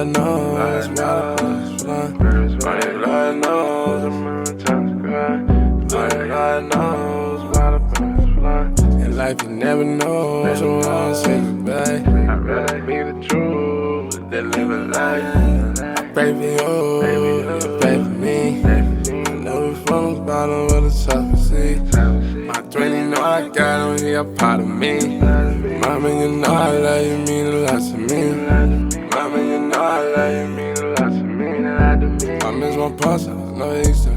Lord knows, waterfalls fly. Only Lord knows, I'm in the time to cry. Only Lord knows, waterfalls fly. In life you never know, so I don't say goodbye. I'd rather be the truth than live a lie. I pray for you, you pray for me. I know we from the bottom of the top, see. My 20 know I got him, he a part of me. Mama, you know I love you, mean a lot to me. Mama, you know I love you, mean a lot to me. I miss my pulse, I know he used to